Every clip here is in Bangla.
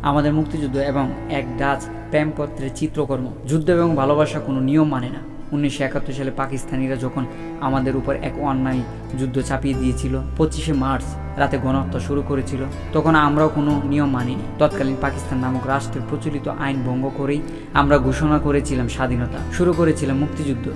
আমাদের মুক্তিযুদ্ধ এবং এক ডাচ প্রেমপত্রের চিত্রকর্ম। যুদ্ধ এবং ভালোবাসা কোনো নিয়ম মানে না। 1971 সালে পাকিস্তানিরা যখন আমাদের উপর এক অন্যায় যুদ্ধ চাপিয়ে দিয়েছিল, 25শে মার্চ রাতে গণহত্যা শুরু করেছিল, তখন আমরাও কোনো নিয়ম মানিনি। তৎকালীন পাকিস্তান নামক রাষ্ট্রের প্রচলিত আইন ভঙ্গ করেই আমরা ঘোষণা করেছিলাম স্বাধীনতা, শুরু করেছিলাম মুক্তিযুদ্ধ।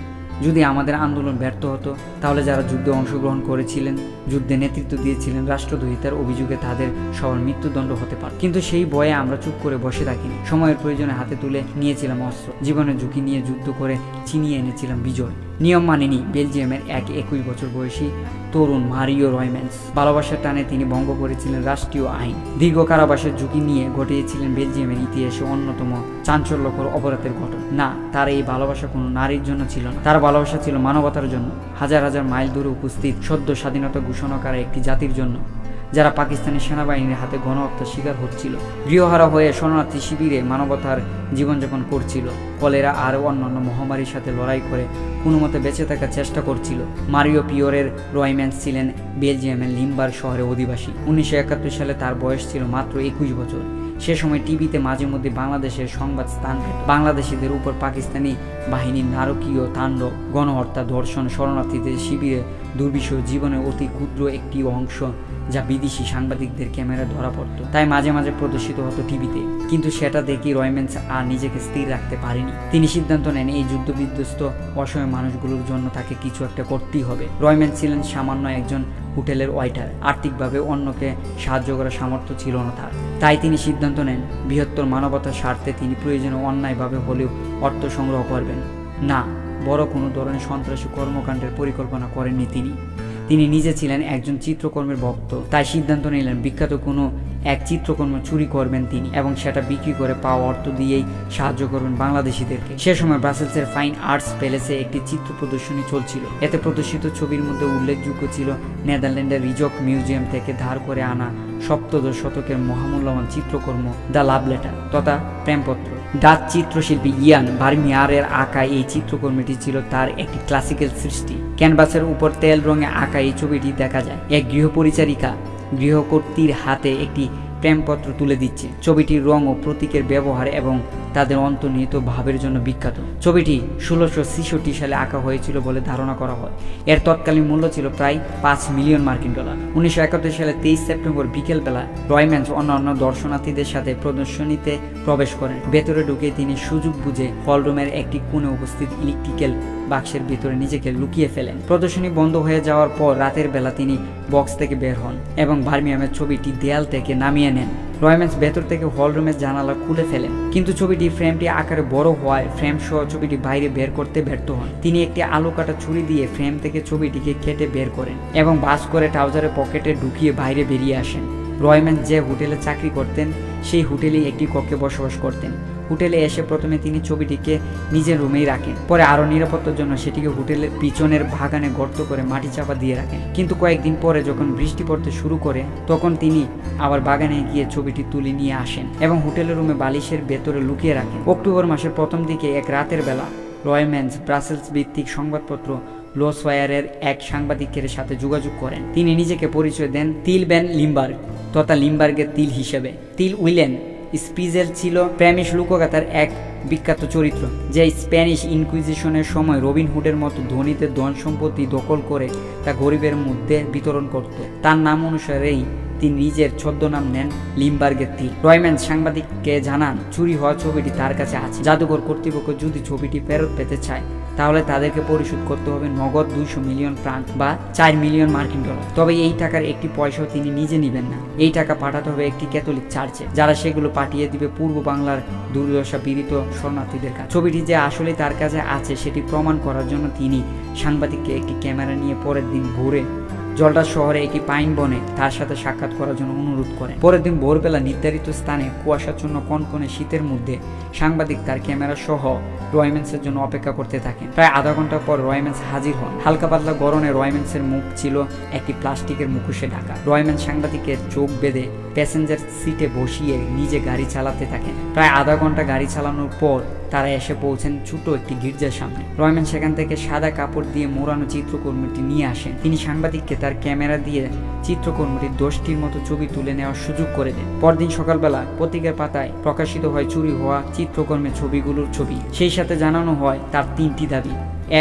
যদি আমাদের আন্দোলন ব্যর্থ হতো, তাহলে যারা যুদ্ধে অংশগ্রহণ করেছিলেন, যুদ্ধে নেতৃত্ব দিয়েছিলেন, রাষ্ট্রদ্রোহিতার অভিযোগে তাদের সবার মৃত্যুদণ্ড হতে পারে। কিন্তু সেই ভয়ে আমরা চুপ করে বসে থাকিনি। সময়ের প্রয়োজনে হাতে তুলে নিয়েছিলাম অস্ত্র, জীবনের ঝুঁকি নিয়ে যুদ্ধ করে ছিনিয়ে এনেছিলাম বিজয়। নিয়ম মানেনি বেলজিয়ামের এক 21 বছর বয়সী তরুণ মারিও রয়ম্যান্স। ভালোবাসার টানে তিনি ভঙ্গ করেছিলেন রাষ্ট্রীয় আইন। দীর্ঘ কারাবাসের ঝুঁকি নিয়ে ঘটিয়েছিলেন বেলজিয়ামের ইতিহাসে অন্যতম চাঞ্চল্যকর অপরাধের ঘটনা। না, তার এই ভালোবাসা কোনো নারীর জন্য ছিল না, তার ভালোবাসা ছিল মানবতার জন্য, হাজার হাজার মাইল দূরে উপস্থিত সদ্য স্বাধীনতা ঘোষণাকারী একটি জাতির জন্য, যারা পাকিস্তানি সেনাবাহিনীর হাতে গণহত্যার শিকার হচ্ছিল, গৃহহারা হয়ে শরণার্থী শিবিরে মানবতার জীবনযাপন করছিল, কলেরা আর অন্যান্য মহামারীর সাথে লড়াই করে কোনো মতে বেঁচে থাকার চেষ্টা করছিল। মারিও পিওরের রয়ম্যান্স ছিলেন বেলজিয়ামের লিম্বার শহরের অধিবাসী। 1971 সালে তার বয়স ছিল মাত্র 21 বছর। সে সময় টিভিতে মাঝে মধ্যে বাংলাদেশের সংবাদ স্থান পেত। বাংলাদেশিদের উপর পাকিস্তানি বাহিনীর নারকীয় তাণ্ডব, গণহত্যা, ধর্ষণ, শরণার্থীদের শিবিরে দুর্বিষহ জীবনের অতি ক্ষুদ্র একটি অংশ, যা বিদেশি সাংবাদিকদের ক্যামেরায় ধরা পড়ত, তাই মাঝে মাঝে প্রদর্শিত হতো টিভিতে। কিন্তু সেটা দেখে রয়ম্যান্স আর নিজেকে স্থির রাখতে পারেনি। তিনি সিদ্ধান্ত নেন এই যুদ্ধবিধ্বস্ত অসহায় মানুষগুলোর জন্য তাকে কিছু একটা করতেই হবে। রয়ম্যান্স ছিলেন সামান্য একজন হোটেলের ওয়েটার। আর্থিকভাবে অন্যকে সাহায্য করার সামর্থ্য ছিল না তার। তাই তিনি সিদ্ধান্ত নেন বৃহত্তর মানবতার স্বার্থে তিনি প্রয়োজনে অন্যায়ভাবে হলেও অর্থ সংগ্রহ করবেন না। বড় কোনো ধরনের সন্ত্রাসী কর্মকাণ্ডের পরিকল্পনা করেননি তিনি নিজে ছিলেন একজন চিত্রকর্মের ভক্ত। তাই সিদ্ধান্ত নিলেন বিখ্যাত কোনো এক চিত্রকর্ম চুরি করবেন তিনি এবং সেটা বিক্রি করে পাওয়া অর্থ দিয়েই সাহায্য করবেন বাংলাদেশিদেরকে। সে সময় ব্রাসেলসের ফাইন আর্টস প্যালেসে একটি চিত্র প্রদর্শনী চলছিল। এতে প্রদর্শিত ছবির মধ্যে উল্লেখযোগ্য ছিল নেদারল্যান্ডের রিজক মিউজিয়াম থেকে ধার করে আনা সপ্তদশ শতকের মহামূল্যবান চিত্রকর্ম দ্য লাভ লেটার তথা প্রেমপত্র। ডাচ চিত্রশিল্পী ইয়ান ভার্মিয়ারের আঁকা এই চিত্রকর্মটি ছিল তার একটি ক্লাসিক্যাল সৃষ্টি। ক্যানভাসের উপর তেল রঙে আঁকা এই ছবিটি দেখা যায় এক গৃহপরিচারিকা গৃহকর্ত্রীর হাতে একটি প্রেমপত্র তুলে দিচ্ছে। ছবিটির রং ও প্রতীকের ব্যবহার এবং তাদের অন্তর্নিহিত ভাবের জন্য বিখ্যাত। ছবিটি 1666 সালে আঁকা হয়েছিল বলে ধারণা করা হয়। এর তৎকালীন মূল্য ছিল প্রায় $5 মিলিয়ন। 1971 সালে 23 সেপ্টেম্বর বিকেলবেলা রয়ম্যান্স অন্যান্য দর্শনার্থীদের সাথে প্রদর্শনীতে প্রবেশ করেন। ভেতরে ঢুকে তিনি সুযোগ বুঝে হলরুমের একটি কোণে উপস্থিত ইলেকট্রিক্যাল বাক্সের ভিতরে নিজেকে লুকিয়ে ফেলেন। প্রদর্শনী বন্ধ হয়ে যাওয়ার পর রাতের বেলা তিনি বক্স থেকে বের হন এবং ভার্মিয়ামের ছবিটি দেয়াল থেকে নামিয়ে নেন। রয়ম্যান্স ভেতর থেকে হলরুমের জানালা খুলে ফেলেন, কিন্তু ফ্রেমটি আকারে বড় হওয়ায় ফ্রেম সহ ছবিটি বাইরে বের করতে ব্যর্থ হন। তিনি একটি আলু কাটা ছুরি দিয়ে ফ্রেম থেকে ছবিটিকে কেটে বের করেন এবং বাস করে ট্রাউজারের পকেটে ঢুকিয়ে বাইরে বেরিয়ে আসেন। রয়ম্যান্স যে হোটেলে চাকরি করতেন সেই হোটেলেই একটি কক্ষে বসবাস করতেন। হোটেলে এসে প্রথমে তিনি ছবিটিকে নিজের রুমেই রাখেন, পরে আরও নিরাপত্তার জন্য সেটিকে হোটেলের পিছনের বাগানে গর্ত করে মাটি চাপা দিয়ে রাখেন। কিন্তু কয়েকদিন পরে যখন বৃষ্টি পড়তে শুরু করে তখন তিনি আবার বাগানে গিয়ে ছবিটি তুলে নিয়ে আসেন এবং হোটেলের রুমে বালিশের ভেতরে লুকিয়ে রাখেন। অক্টোবর মাসের প্রথম দিকে এক রাতের বেলা রয়ম্যান্স ব্রাসেলস ভিত্তিক সংবাদপত্র লোসওয়ারের এক সাংবাদিকের সাথে যোগাযোগ করেন। তিনি নিজেকে পরিচয় দেন তিল ভ্যান লিম্বার্গ তথা লিম্বার্গের তিল হিসেবে। তিল উইলেন স্পিজেল ছিল স্প্যানিশ লোকগাথার এক বিখ্যাত চরিত্র, যে স্প্যানিশ ইনকুইজিশনের সময় রবিন হুডের মতো ধনীদের ধন সম্পত্তি দখল করে তা গরিবের মধ্যে বিতরণ করত। তার নাম অনুসারেই তিনি নিজের ছদ্মনাম নেন লিম্বার্গের তিল। রয়ম্যান্স সাংবাদিককে জানান চুরি হওয়া ছবিটি তার কাছে আছে। জাদুঘর কর্তৃপক্ষ যদি ছবিটি ফেরত পেতে চায় তাহলে তাদেরকে পরিশোধ করতে হবে নগদ 200 মিলিয়ন ফ্রাঙ্ক বা $4 মিলিয়ন। তবে এই টাকার একটি পয়সাও তিনি নিজে নেবেন না। এই টাকা পাঠাতে হবে একটি ক্যাথলিক চার্চে, যারা সেগুলো পাঠিয়ে দিবে পূর্ব বাংলার দুর্দশা পীড়িত শরণার্থীদের কাছে। ছবিটি যে আসলে তার কাছে আছে সেটি প্রমাণ করার জন্য তিনি সাংবাদিককে একটি ক্যামেরা নিয়ে পরের দিন ভোরে জলডাস শহরে একটি পাইন বনে তার সাথে সাক্ষাৎ করার জন্য অনুরোধ করেন। পরের দিন ভোরবেলা নির্ধারিত স্থানে কুয়াশাচ্ছন্ন কনকনে শীতের মধ্যে সাংবাদিক তার ক্যামেরা সহ রয়ম্যান্সের জন্য অপেক্ষা করতে থাকেন। প্রায় আধা ঘন্টা পর রয়ম্যান্স হাজির হন। হালকা পাতলা গরমে রয়ম্যান্সের মুখ ছিল একটি প্লাস্টিকের মুখোশে ঢাকা। রয়ম্যান্স সাংবাদিকের চোখ বেঁধে প্যাসেঞ্জার সিটে বসিয়ে নিজে গাড়ি চালাতে থাকেন। প্রায় আধা ঘন্টা গাড়ি চালানোর পর তারা এসে পৌঁছেন ছোট একটি গির্জার সামনে। রয়ম্যান্স সেখান থেকে সাদা কাপড় দিয়ে মোড়ানো চিত্রকর্মটি নিয়ে আসেন। তিনি সাংবাদিককে তার ক্যামেরা দিয়ে চিত্রকর্মীটির 10টির মতো ছবি তুলে নেওয়ার সুযোগ করে দেন। পরদিন সকালবেলা পত্রিকার পাতায় প্রকাশিত হয় চুরি হওয়া চিত্রকর্মের ছবিগুলোর ছবি। সেই সাথে জানানো হয় তার 3টি দাবি।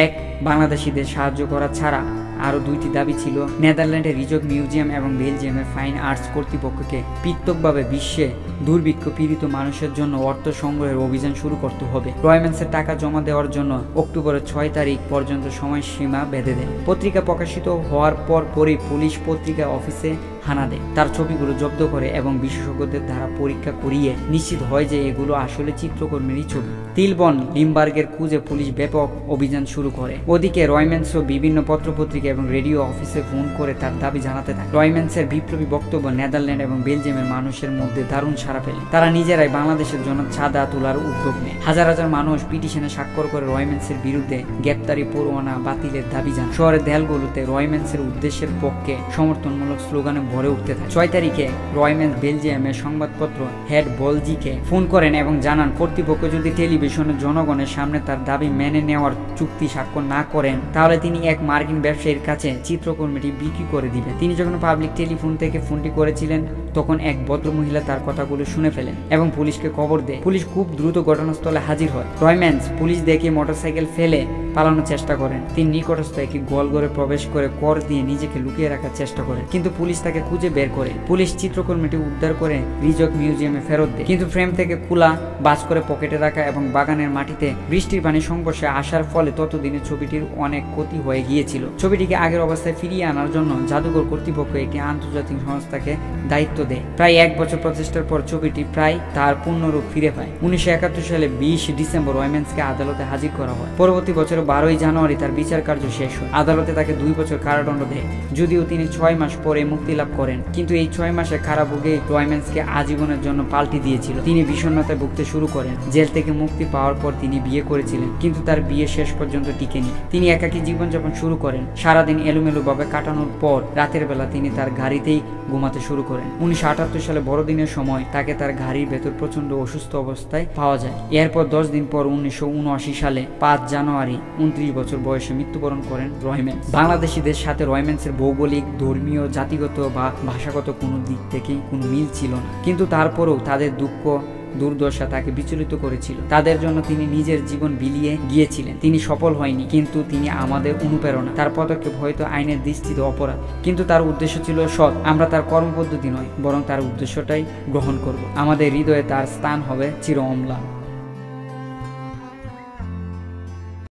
এক, বাংলাদেশিদের সাহায্য করা ছাড়া আরও 2টি দাবি ছিল। নেদারল্যান্ডের রিজক মিউজিয়াম এবং বেলজিয়ামের ফাইন আর্টস কর্তৃপক্ষকে পৃথকভাবে বিশ্বে দুর্ভিক্ষ পীড়িত মানুষের জন্য অর্থ সংগ্রহের অভিযান শুরু করতে হবে। রয়ম্যান্সের টাকা জমা দেওয়ার জন্য অক্টোবরের 6 তারিখ পর্যন্ত সময়সীমা বেঁধে দেন। পত্রিকা প্রকাশিত হওয়ার পরই পুলিশ পত্রিকা অফিসে হানা দেয়, তার ছবিগুলো জব্দ করে এবং বিশেষজ্ঞদের দ্বারা পরীক্ষা করিয়ে নিশ্চিত হয় যে এগুলো আসলে চিত্রকর্মীরই ছবি। তিলবন লিমবার্গের খুঁজে পুলিশ ব্যাপক অভিযান শুরু করে। ওদিকে রয়ম্যান্সও বিভিন্ন পত্রপত্রিকা এবং রেডিও অফিসে ফোন করে তার দাবি জানাতে থাকে। রয়ম্যান্সের বিপ্লবী বক্তব্য নেদারল্যান্ড এবং বেলজিয়ামের মানুষের মধ্যে দারুণ সাড়া ফেলে। তারা নিজেরাই বাংলাদেশের জন্য চাঁদা তোলার উদ্যোগ নেয়। হাজার হাজার মানুষ পিটিশনে স্বাক্ষর করে রয়ম্যান্সের বিরুদ্ধে গ্রেপ্তারি পরোয়ানা বাতিলের দাবি জানান। শহরের দেয়ালগুলোতে রয়ম্যান্সের উদ্দেশ্যের পক্ষে সমর্থনমূলক স্লোগানে ভরে উঠতে থাকে। 6 তারিখে রয়ম্যান্স বেলজিয়ামের সংবাদপত্র হেড বলজিকে ফোন করেন এবং জানান কর্তৃপক্ষ যদি টেলিভিশনের জনগণের সামনে তার দাবি মেনে নেওয়ার চুক্তি স্বাক্ষর না করেন তাহলে তিনি এক মার্কিন ব্যবসায়ীর কাছে চিত্রকর্মীটি বিক্রি করে দিবেন। তিনি যখন পাবলিক টেলিফোন থেকে ফোনটি করেছিলেন তখন এক ভদ্রমহিলা তার কথাগুলো শুনে ফেলেন এবং পুলিশকে খবর দেয়। পুলিশ খুব দ্রুত ঘটনাস্থলে হাজির হয়। রয়ম্যান্স পুলিশ দেখে মোটরসাইকেল ফেলে পালানোর চেষ্টা করেন। তিনি নিকটস্থ একটি গোলঘরে প্রবেশ করে কর দিয়ে নিজেকে লুকিয়ে রাখার চেষ্টা করেন, কিন্তু পুলিশ তাকে খুঁজে বের করে। পুলিশ চিত্রকর্মীটি উদ্ধার করে রিজক মিউজিয়ামে ফেরত দেয়, কিন্তু ফ্রেম থেকে খোলা বাজ করে পকেটে রাখা এবং বাগানের মাটিতে বৃষ্টির পানি সংস্পর্শে আসার ফলে ততদিনে ছবিটির অনেক ক্ষতি হয়ে গিয়েছিল। ছবিটিকে আগের অবস্থায় ফিরিয়ে আনার জন্য জাদুঘর কর্তৃপক্ষ একটি আন্তর্জাতিক সংস্থাকে দায়িত্ব দেয়। প্রায় 1 বছর প্রচেষ্টার পর ছবিটি প্রায় তার পূর্ণরূপ ফিরে পায়। 1971 সালে 20 ডিসেম্বর রয়ম্যান্সকে আদালতে হাজির করা হয়। পরবর্তী বছরের 12 জানুয়ারি তার বিচার কার্য শেষ হয়। আদালতে তাকে 2 বছর কারাদণ্ড দেয়, যদিও তিনি 6 মাস পরে মুক্তি লাভ করেন। কিন্তু এই 6 মাসে কারাভোগে রয়ম্যান্সকে আজীবনের জন্য পাল্টি দিয়েছিল। তিনি বিষণ্ণতায় ভুগতে শুরু করেন। জেল থেকে মুক্তি পাওয়ার পর তিনি বিয়ে করেছিলেন, কিন্তু তার বিয়ে শেষ পর্যন্ত টিকেনি। তিনি একাকী জীবনযাপন শুরু করেন। সারাদিন এলোমেলোভাবে কাটানোর পর রাতের বেলা তিনি তার গাড়িতেই ঘুমাতে শুরু করেন। 1978 সালে বড়দিনের সময় তাকে তার গাড়ির ভেতর প্রচন্ড অসুস্থ অবস্থায় পাওয়া যায়। এরপর 10 দিন পর 1979 সালে 5 জানুয়ারি 29 বছর বয়সে মৃত্যুবরণ করেন রয়ম্যান্স। বাংলাদেশিদের সাথে রয়ম্যান্সের ভৌগোলিক, ধর্মীয়, জাতিগত বা ভাষাগত কোনো দিক থেকেই কোনো মিল ছিল না, কিন্তু তারপরেও তাদের দুঃখ দুর্দশা তাকে বিচলিত করেছিল। তাদের জন্য তিনি নিজের জীবন বিলিয়ে গিয়েছিলেন। তিনি সফল হয়নি, কিন্তু তিনি আমাদের অনুপ্রেরণা। তার পদক্ষেপ হয়তো আইনের দৃষ্টিতে অপরাধ, কিন্তু তার উদ্দেশ্য ছিল সৎ। আমরা তার কর্মপদ্ধতি নয়, বরং তার উদ্দেশ্যটাই গ্রহণ করব। আমাদের হৃদয়ে তার স্থান হবে চির অম্লান।